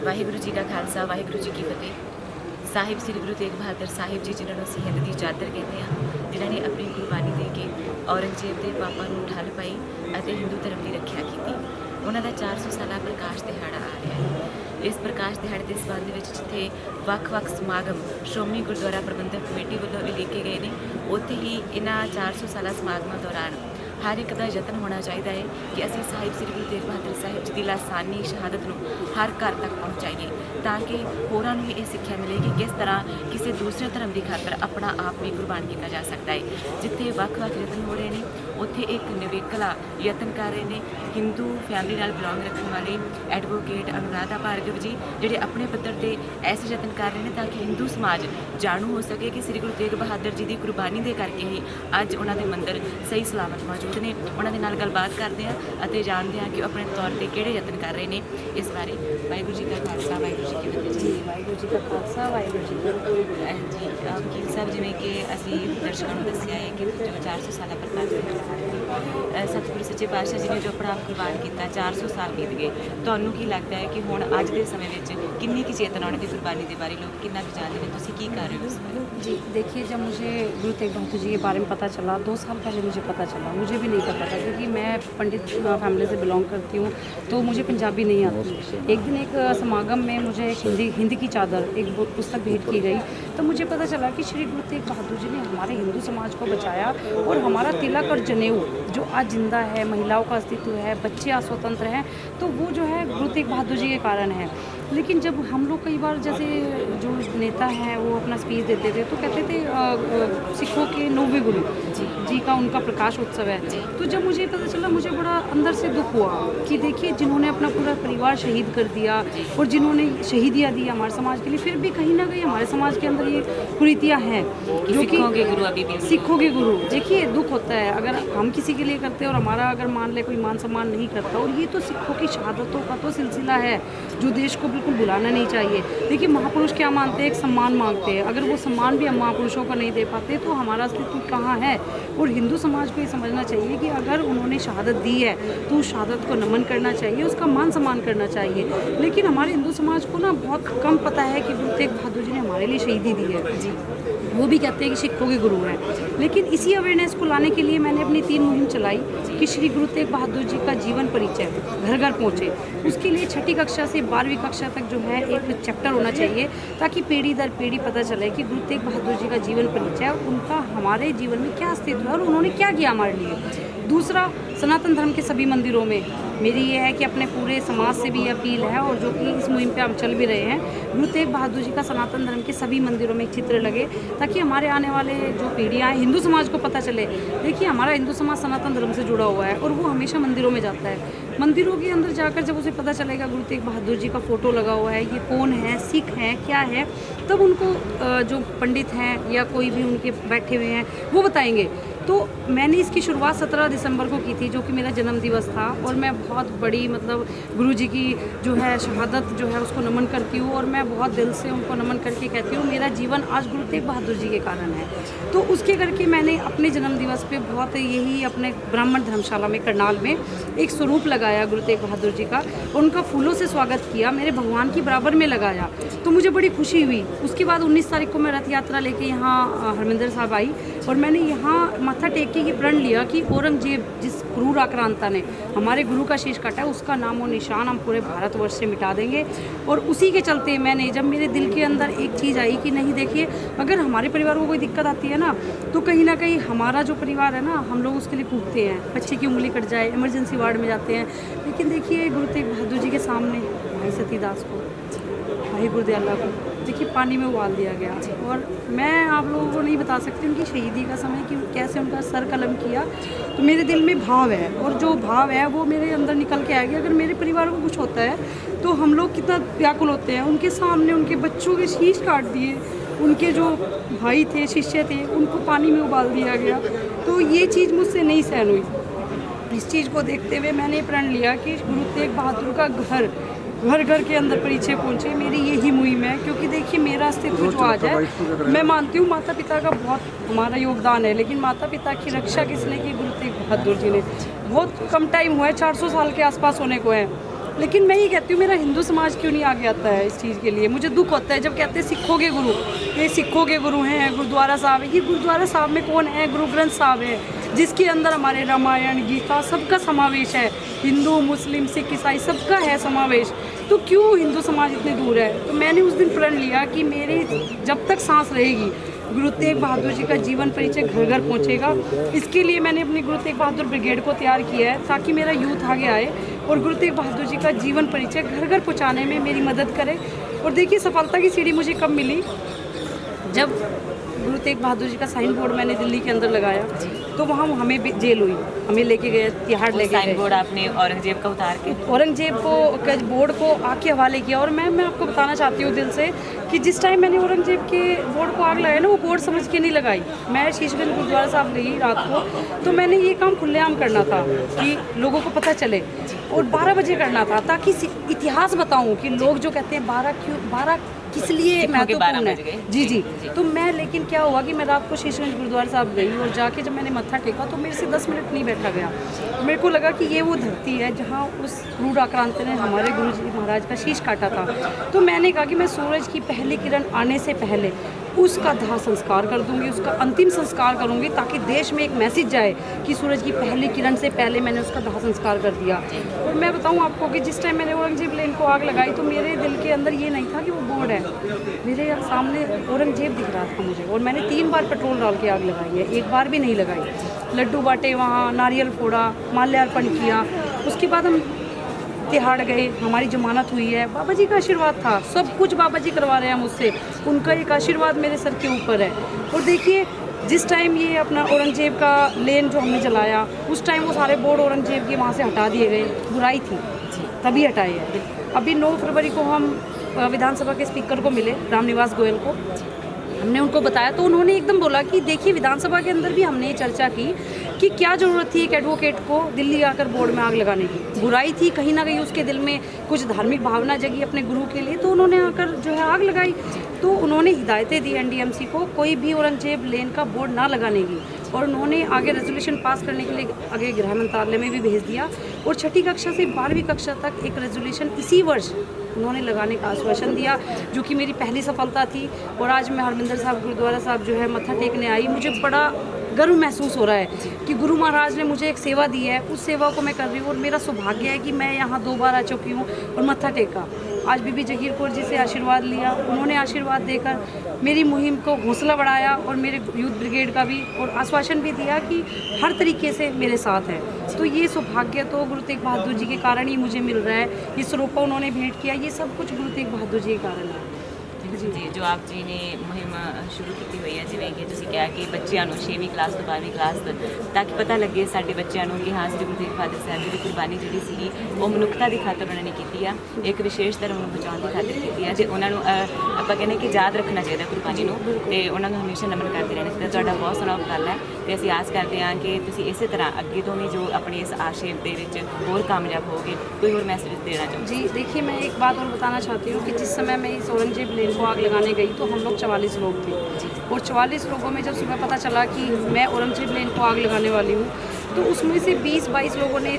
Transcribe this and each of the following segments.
वाहिगुरू जी का खालसा वाहिगुरू जी की फतेह। ਸਾਹਿਬ ਸ੍ਰੀ ਗੁਰੂ ਤੇਗ ਬਹਾਦਰ ਸਾਹਿਬ ਜੀ, ਜਿਨ੍ਹਾਂ ਨੂੰ ਅਸੀਂ ਹਿੰਦ ਦੀ ਚਾਦਰ ਕਹਿੰਦੇ ਹਾਂ, ਜਿਨ੍ਹਾਂ ਨੇ ਆਪਣੀ ਕੁਰਬਾਨੀ ਦੇ ਕੇ ਔਰੰਗਜ਼ੇਬ ਦੇ ਪਾਪਾਂ ਨੂੰ ਠੱਲ ਪਾਈ ਅਤੇ ਹਿੰਦੂ ਧਰਮ ਦੀ ਰੱਖਿਆ ਕੀਤੀ। ਉਹਨਾਂ ਦਾ 400 ਸਾਲਾ ਪ੍ਰਕਾਸ਼ ਦਿਹਾੜਾ ਆ ਰਿਹਾ ਹੈ। ਇਸ ਪ੍ਰਕਾਸ਼ ਦਿਹਾੜੇ ਦੇ ਸੰਬੰਧ ਵਿੱਚ ਜਿੱਥੇ ਵੱਖ-ਵੱਖ ਸਮਾਗਮ ਸ਼੍ਰੋਮਣੀ ਗੁਰਦੁਆਰਾ ਪ੍ਰਬੰਧਕ ਕਮੇਟੀ ਵੱਲੋਂ ਉਲੀਕੇ ਗਏ ਨੇ, ਉੱਥੇ ਹੀ ਇਹਨਾਂ 400 ਸਾਲਾ ਸਮਾਗਮਾਂ ਦੌਰਾਨ हर एक का यतन होना चाहिए है कि असी साहिब श्री गुरु तेग बहादुर साहिब जी की लासानी शहादत में हर घर तक पहुँचाइए, ताकि होरां नूं भी ये सिक्ख्या मिले कि किस तरह किसी दूसरे धर्म की खातर अपना आप भी कुर्बान किया जा सकता है। जिथे ਵੱਖ-ਵੱਖ यतन हो रहे हैं, उत्थे एक निवेकला यतन कर रहे हैं हिंदू फैमिली नाल बिलोंग रखने वाले एडवोकेट अनुराधा भार्गव जी, जिहड़े अपने पद्धर ते ऐसे यतन कर रहे हैं ताकि हिंदू समाज जाणू हो सके कि श्री गुरु तेग बहादुर जी की कुर्बानी के करके ही अज उन्हों के मंदिर सही सलामत मौजूद ने। उन्होंने नाल गलबात करते हैं और जानते हैं कि अपने तौर पर किहड़े यतन कर रहे हैं। इस बारे वाहिगुरू जी का खालसा वाहिगुरू जी की फतेह। जी वाहिगुरू जी का खालसा वाहिगुरू जी की फतेह। जी वकील साहब, जिमें कि असी दर्शकों को दसिया है कि जो 400 साल प्रकाश सतगुरु सच्चे पातशाह जी ने जो अपना आप कुर्बान किया, 400 साल बीत गए, ਤੁਹਾਨੂੰ ਕੀ ਲੱਗਦਾ है कि हुण अज के समय में किन्नी की चेतना उन्होंने कुर्बानी के बारे लोग कितना कुछ जानते हैं, तुसीं की कर रहे हो इस बारे? जी देखिए, जब मुझे गुरु तेग बहादुर जी के बारे में पता चला 2 साल पहले मुझे पता चला, मुझे भी नहीं पता था क्योंकि मैं पंडित फैमिली से बिलोंग करती हूँ, तो मुझे पंजाबी नहीं आती। एक दिन एक समागम में मुझे एक हिंदी की चादर एक पुस्तक भेंट की गई, तो मुझे पता चला कि श्री गुरु तेग बहादुर जी ने हमारे हिंदू समाज को बचाया और हमारा तिलक और जनेऊ जो आज जिंदा है, महिलाओं का अस्तित्व है, बच्चे आज स्वतंत्र हैं, तो वो जो है गुरु तेग बहादुर जी के कारण है। लेकिन जब हम लोग कई बार जैसे जो नेता हैं वो अपना स्पीच देते थे तो कहते थे सिखों के 90वें गुरु जी का उनका प्रकाश उत्सव है, तो जब मुझे पता चला मुझे बड़ा अंदर से दुख हुआ कि देखिए जिन्होंने अपना पूरा परिवार शहीद कर दिया और जिन्होंने शहीदियाँ दी हमारे समाज के लिए, फिर भी कहीं ना कहीं हमारे समाज के अंदर ये कुरीतियाँ हैं जो कि सिखों के गुरु अभी भी सिखों के गुरु। देखिए दुख होता है अगर हम किसी के लिए करते हैं और हमारा अगर मान ले कोई मान सम्मान नहीं करता, और ये तो सिखों की शहादतों का तो सिलसिला है जो देश को बिल्कुल भुलाना नहीं चाहिए। देखिए महापुरुष क्या मानते हैं, एक सम्मान मांगते हैं, अगर वो सम्मान भी हम महापुरुषों को नहीं दे पाते तो हमारा अस्तित्व कहाँ है। और हिंदू समाज को ये समझना चाहिए कि अगर उन्होंने शहादत दी है तो उस शहादत को नमन करना चाहिए, उसका मान सम्मान करना चाहिए। लेकिन हमारे हिंदू समाज को ना बहुत कम पता है कि गुरु तेग बहादुर जी ने हमारे लिए शहीदी दी है। जी वो भी कहते हैं कि सिखों के गुरु हैं, लेकिन इसी अवेयरनेस को लाने के लिए मैंने अपनी 3 मुहिम चलाई कि श्री गुरु तेग बहादुर जी का जीवन परिचय घर घर पहुँचे। उसके लिए 6ठी कक्षा से 12वीं कक्षा तक जो है एक चैप्टर होना चाहिए ताकि पीढ़ी दर पीढ़ी पता चले कि गुरु तेग बहादुर जी का जीवन परिचय, उनका हमारे जीवन में क्या अस्तित्व है और उन्होंने क्या किया हमारे लिए। दूसरा, सनातन धर्म के सभी मंदिरों में मेरी ये है कि अपने पूरे समाज से भी अपील है और जो कि इस मुहिम पे हम चल भी रहे हैं, गुरु तेग बहादुर जी का सनातन धर्म के सभी मंदिरों में एक चित्र लगे ताकि हमारे आने वाले जो पीढ़ियाँ हैं हिंदू समाज को पता चले। देखिए हमारा हिंदू समाज सनातन धर्म से जुड़ा हुआ है और वो हमेशा मंदिरों में जाता है। मंदिरों के अंदर जाकर जब उसे पता चलेगा गुरु तेग बहादुर जी का फ़ोटो लगा हुआ है, ये कौन है, सिख हैं, क्या है, तब उनको जो पंडित हैं या कोई भी उनके बैठे हुए हैं वो बताएंगे। तो मैंने इसकी शुरुआत 17 दिसंबर को की थी जो कि मेरा जन्म दिवस था, और मैं बहुत बड़ी मतलब गुरु जी की जो है शहादत जो है उसको नमन करती हूँ और मैं बहुत दिल से उनको नमन करके कहती हूँ मेरा जीवन आज गुरु तेग बहादुर जी के कारण है। तो उसके करके मैंने अपने जन्म दिवस पे बहुत यही अपने ब्राह्मण धर्मशाला में करनाल में एक स्वरूप लगाया गुरु तेग बहादुर जी का, उनका फूलों से स्वागत किया, मेरे भगवान की बराबर में लगाया, तो मुझे बड़ी खुशी हुई। उसके बाद 19 तारीख को मैं रथ यात्रा लेके यहाँ हरमिंदर साहब आई और मैंने यहाँ माथा टेक के ये प्रण लिया कि औरंगजेब जिस क्रूर आक्रांता ने हमारे गुरु का शीश काटा है उसका नाम और निशान हम पूरे भारतवर्ष से मिटा देंगे। और उसी के चलते मैंने जब मेरे दिल के अंदर एक चीज़ आई कि नहीं देखिए अगर हमारे परिवार को कोई दिक्कत आती है ना तो कहीं ना कहीं हमारा जो परिवार है ना हम लोग उसके लिए कूदते हैं, बच्चे की उंगली कट जाए, इमरजेंसी वार्ड में जाते हैं, लेकिन देखिए गुरु तेग बहादुर जी के सामने भाई सतीदास को, भाई गुरदयाला को देखिए पानी में उबाल दिया गया। और मैं आप लोगों को नहीं बता सकती उनकी शहीदी का समय कि कैसे उनका सर कलम किया, तो मेरे दिल में भाव है और जो भाव है वो मेरे अंदर निकल के आएगा। अगर मेरे परिवार को कुछ होता है तो हम लोग कितना व्याकुल होते हैं। उनके सामने उनके बच्चों के शीश काट दिए, उनके जो भाई थे शिष्य थे उनको पानी में उबाल दिया गया, तो ये चीज़ मुझसे नहीं सहन हुई। इस चीज़ को देखते हुए मैंने प्रण लिया कि गुरु तेग बहादुर का घर घर घर के अंदर परिचय पहुँचे, मेरी यही मुहिम है। क्योंकि देखिए मेरा अस्तित्व जो आज है, मैं मानती हूँ माता पिता का बहुत हमारा योगदान है, लेकिन माता पिता की रक्षा किसने की? गुरु तेग बहादुर जी ने। बहुत कम टाइम हुआ है, 400 साल के आसपास होने को है, लेकिन मैं ये कहती हूँ मेरा हिंदू समाज क्यों नहीं आगे आता है इस चीज़ के लिए। मुझे दुख होता है जब कहते हैं सिखों के गुरु, ये सिखों के गुरु हैं, गुरुद्वारा साहब है। ये गुरुद्वारा साहब में कौन है? गुरु ग्रंथ साहब है, जिसके अंदर हमारे रामायण गीता सबका समावेश है। हिंदू मुस्लिम सिख ईसाई सबका है समावेश। तो क्यों हिंदू समाज इतने दूर है? तो मैंने उस दिन प्रण लिया कि मेरे जब तक सांस रहेगी गुरु तेग बहादुर जी का जीवन परिचय घर घर पहुंचेगा। इसके लिए मैंने अपनी गुरु तेग बहादुर ब्रिगेड को तैयार किया है ताकि मेरा यूथ आगे आए और गुरु तेग बहादुर जी का जीवन परिचय घर घर पहुंचाने में मेरी मदद करे। और देखिए सफलता की सीढ़ी मुझे कब मिली, जब गुरु तेग बहादुर जी का साइन बोर्ड मैंने दिल्ली के अंदर लगाया तो वहाँ हमें भी जेल हुई, हमें लेके गए तिहाड़ लेके गए। साइन बोर्ड आपने औरंगजेब का उतार के औरंगजेब को बोर्ड को आग के हवाले किया। और मैं आपको बताना चाहती हूँ दिल से कि जिस टाइम मैंने औरंगजेब के बोर्ड को आग लगाई ना, वो बोर्ड समझ के नहीं लगाई। मैं शीशगंज गुरुद्वारा साहब गई रात को, तो मैंने ये काम खुलेआम करना था कि लोगों को पता चले और 12 बजे करना था ताकि इतिहास बताऊं कि लोग जो कहते हैं 12 किस लिए महत्वपूर्ण है। जी। तो मैं लेकिन क्या हुआ कि मैं रात को शीशगंज गुरुद्वारा साहब गई और जाके जब मैंने मत्था टेका तो मेरे से 10 मिनट नहीं बैठा गया। मेरे को लगा कि ये वो धरती है जहाँ उस क्रूर आक्रांत ने हमारे गुरु जी महाराज का शीश काटा था। तो मैंने कहा कि मैं सूरज की पहली किरण आने से पहले उसका दाह संस्कार कर दूंगी, उसका अंतिम संस्कार करूंगी ताकि देश में एक मैसेज जाए कि सूरज की पहली किरण से पहले मैंने उसका दाह संस्कार कर दिया। और मैं बताऊं आपको कि जिस टाइम मैंने औरंगजेब लेन को आग लगाई तो मेरे दिल के अंदर ये नहीं था कि वो बोर्ड है, मेरे सामने औरंगजेब दिख रहा था मुझे। और मैंने 3 बार पेट्रोल डाल के आग लगाई है, एक बार भी नहीं लगाई। लड्डू बांटे वहाँ, नारियल फोड़ा, माल्यार्पण किया। उसके बाद हम तिहाड़ गए, हमारी जमानत हुई है। बाबा जी का आशीर्वाद था, सब कुछ बाबा जी करवा रहे हैं मुझसे, उनका एक आशीर्वाद मेरे सर के ऊपर है। और देखिए जिस टाइम ये अपना औरंगजेब का लेन जो हमने जलाया उस टाइम वो सारे बोर्ड औरंगजेब के वहाँ से हटा दिए गए, बुराई थी तभी हटाए हैं। अभी 9 फरवरी को हम विधानसभा के स्पीकर को मिले, रामनिवास गोयल को, हमने उनको बताया तो उन्होंने एकदम बोला कि देखिए विधानसभा के अंदर भी हमने ये चर्चा की कि क्या ज़रूरत थी एक एडवोकेट को दिल्ली आकर बोर्ड में आग लगाने की। बुराई थी, कहीं ना कहीं उसके दिल में कुछ धार्मिक भावना जगी अपने गुरु के लिए, तो उन्होंने आकर जो है आग लगाई। तो उन्होंने हिदायतें दी एनडीएमसी को कोई भी औरंगजेब लेन का बोर्ड ना लगाने की, और उन्होंने आगे रेजोल्यूशन पास करने के लिए आगे गृह मंत्रालय में भी भेज दिया। और 6ठी कक्षा से 12वीं कक्षा तक एक रेजोल्यूशन इसी वर्ष उन्होंने लगाने का आश्वासन दिया, जो कि मेरी पहली सफलता थी। और आज मैं हरमिंदर साहब गुरुद्वारा साहब जो है मत्था टेकने आई, मुझे बड़ा गर्व महसूस हो रहा है कि गुरु महाराज ने मुझे एक सेवा दी है, उस सेवा को मैं कर रही हूँ। और मेरा सौभाग्य है कि मैं यहाँ 2 बार आ चुकी हूँ और मत्था टेका। आज बीबी जगीर कौर जी से आशीर्वाद लिया, उन्होंने आशीर्वाद देकर मेरी मुहिम को हौसला बढ़ाया और मेरे यूथ ब्रिगेड का भी, और आश्वासन भी दिया कि हर तरीके से मेरे साथ है। तो ये सौभाग्य तो गुरु तेग बहादुर जी के कारण ही मुझे मिल रहा है। ये स्वरूपा उन्होंने भेंट किया, ये सब कुछ गुरु तेग बहादुर जी के कारण है। जी, जो आप जी ने ਮੁਹਿੰਮ ਸ਼ੁਰੂ ਕੀਤੀ ਹੋਈ ਹੈ, ਜਿਵੇਂ ਕਿ ਤੁਸੀਂ ਕਿਹਾ ਕਿ ਬੱਚਿਆਂ ਨੂੰ 6ਵੀਂ ਕਲਾਸ ਤੋਂ 12ਵੀਂ ਕਲਾਸ ਤਾਂ ਕਿ ਪਤਾ ਲੱਗੇ ਸਾਡੇ ਬੱਚਿਆਂ ਨੂੰ ਕਿ ਹਾਂ ਸ੍ਰੀ ਗੁਰੂ ਤੇਗ ਬਹਾਦਰ ਸਾਹਿਬ ਜੀ ਦੀ ਕੁਰਬਾਨੀ ਜਿਹੜੀ ਸੀਗੀ ਉਹ ਮਨੁੱਖਤਾ ਦੀ ਖਾਤਰ ਉਹਨਾਂ ਨੇ ਕੀਤੀ ਆ, ਇੱਕ ਵਿਸ਼ੇਸ਼ ਧਰਮ ਨੂੰ ਬਚਾਉਣ ਦੀ ਖਾਤਰ ਕੀਤੀ ਆ। ਤੇ ਉਹਨਾਂ ਨੂੰ ਆਪਾਂ ਕਹਿੰਦੇ ਕਿ ਯਾਦ ਰੱਖਣਾ ਚਾਹੀਦਾ ਕੁਰਬਾਨੀ ਨੂੰ, ਤੇ ਉਹਨਾਂ ਨੂੰ ਹਮੇਸ਼ਾ ਨਮਨ ਕਰਦੇ ਰਹਿਣਾ ਚਾਹੀਦਾ। ਤੁਹਾਡਾ ਬਹੁਤ ਸੋਹਣਾ ਉਪਰਾਲਾ ਹੈ ਤੇ ਅਸੀਂ ਆਸ ਕਰਦੇ ਹਾਂ ਕਿ ਤੁਸੀਂ ਇਸੇ ਤਰ੍ਹਾਂ ਅੱਗੇ ਤੋਂ ਵੀ ਜੋ ਆਪਣੇ ਇਸ ਆਸ਼ੇ ਦੇ ਵਿੱਚ ਹੋਰ ਕਾਮਯਾਬ ਹੋਗੇ। ਕੋਈ ਹੋਰ ਮੈसेज देना चाहूँ? जी देखिए, मैं एक बात और बताना चाहती हूँ कि जिस समय मैं इस औरंगजेब लेन को आग लगाने गई तो हम लोग 44 लोग थे, और 44 लोगों में जब सुबह पता चला कि मैं औरंगजेब लेन को आग लगाने वाली हूँ तो उसमें से 20-22 लोगों ने,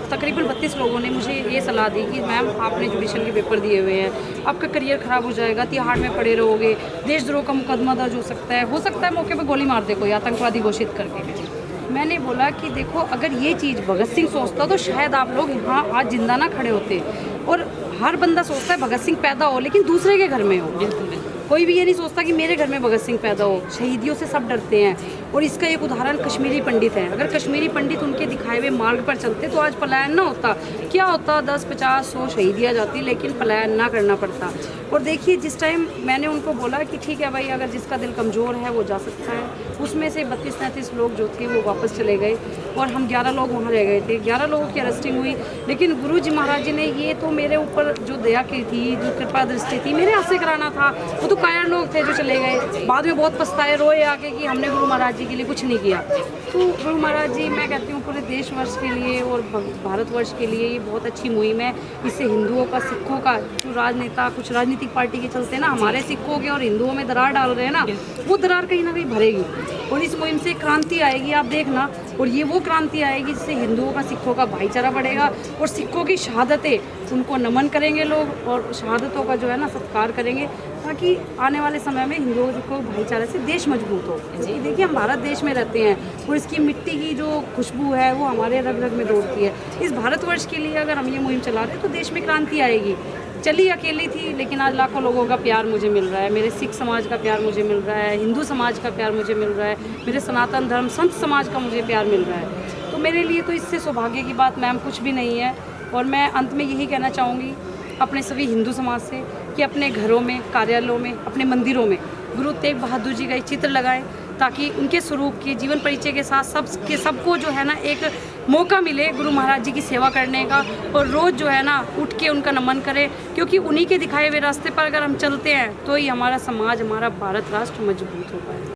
तकरीबन 32 लोगों ने मुझे ये सलाह दी कि मैम आपने जुडिशल के पेपर दिए हुए हैं, आपका करियर ख़राब हो जाएगा, तिहाड़ में पड़े रहोगे, देशद्रोह का मुकदमा दर्ज हो सकता है मौके पर गोली मार दे कोई आतंकवादी घोषित करके। मैंने बोला कि देखो अगर ये चीज़ भगत सिंह सोचता तो शायद आप लोग यहाँ आज जिंदा ना खड़े होते। और हर बंदा सोचता है भगत सिंह पैदा हो लेकिन दूसरे के घर में हो, कोई भी ये नहीं सोचता कि मेरे घर में भगत सिंह पैदा हो। शहीदियों से सब डरते हैं, और इसका एक उदाहरण कश्मीरी पंडित है। अगर कश्मीरी पंडित उनके दिखाए हुए मार्ग पर चलते तो आज पलायन ना होता। क्या होता, 10, 50, 100 शहीदियाँ जाती, लेकिन पलायन ना करना पड़ता। और देखिए जिस टाइम मैंने उनको बोला कि ठीक है भाई, अगर जिसका दिल कमज़ोर है वो जा सकता है, उसमें से 32-33 लोग जो थे वो वापस चले गए और हम 11 लोग वहाँ रह गए थे। 11 लोगों की अरेस्टिंग हुई, लेकिन गुरु जी महाराज जी ने ये तो मेरे ऊपर जो दया की थी, जो कृपा दृष्टि थी, मेरे हाथ से कराना था। वो तो कायर लोग थे जो चले गए, बाद में बहुत पछताए, रोए आके कि हमने गुरु महाराज जी के लिए कुछ नहीं किया। तो गुरु महाराज जी, मैं कहती हूँ पूरे देशवर्ष के लिए और भारतवर्ष के लिए ये बहुत अच्छी मुहिम है। इससे हिंदुओं का, सिखों का, जो राजनेता कुछ राजनीतिक पार्टी के चलते ना हमारे सिखों के और हिंदुओं में दरार डाल रहे हैं ना, वो दरार कहीं ना कहीं भरेगी। और इस मुहिम से क्रांति आएगी, आप देखना। और ये वो क्रांति आएगी जिससे हिंदुओं का सिखों का भाईचारा बढ़ेगा और सिखों की शहादतें, उनको नमन करेंगे लोग और शहादतों का जो है ना सत्कार करेंगे, ताकि आने वाले समय में हिंदुओं को भाईचारे से देश मजबूत हो। क्योंकि देखिए हम भारत देश में रहते हैं और इसकी मिट्टी की जो खुशबू है वो हमारे रग रग में दौड़ती है। इस भारतवर्ष के लिए अगर हम ये मुहिम चला रहे हैं तो देश में क्रांति आएगी। चली अकेली थी, लेकिन आज लाखों लोगों का प्यार मुझे मिल रहा है, मेरे सिख समाज का प्यार मुझे मिल रहा है, हिंदू समाज का प्यार मुझे मिल रहा है, मेरे सनातन धर्म संत समाज का मुझे प्यार मिल रहा है। तो मेरे लिए तो इससे सौभाग्य की बात मैम कुछ भी नहीं है। और मैं अंत में यही कहना चाहूँगी अपने सभी हिंदू समाज से कि अपने घरों में, कार्यालयों में, अपने मंदिरों में गुरु तेग बहादुर जी का एक चित्र लगाएं, ताकि उनके स्वरूप के जीवन परिचय के साथ सबको जो है ना एक मौका मिले गुरु महाराज जी की सेवा करने का, और रोज़ जो है ना उठ के उनका नमन करें, क्योंकि उन्हीं के दिखाए हुए रास्ते पर अगर हम चलते हैं तो ही हमारा समाज, हमारा भारत राष्ट्र मजबूत हो पाए।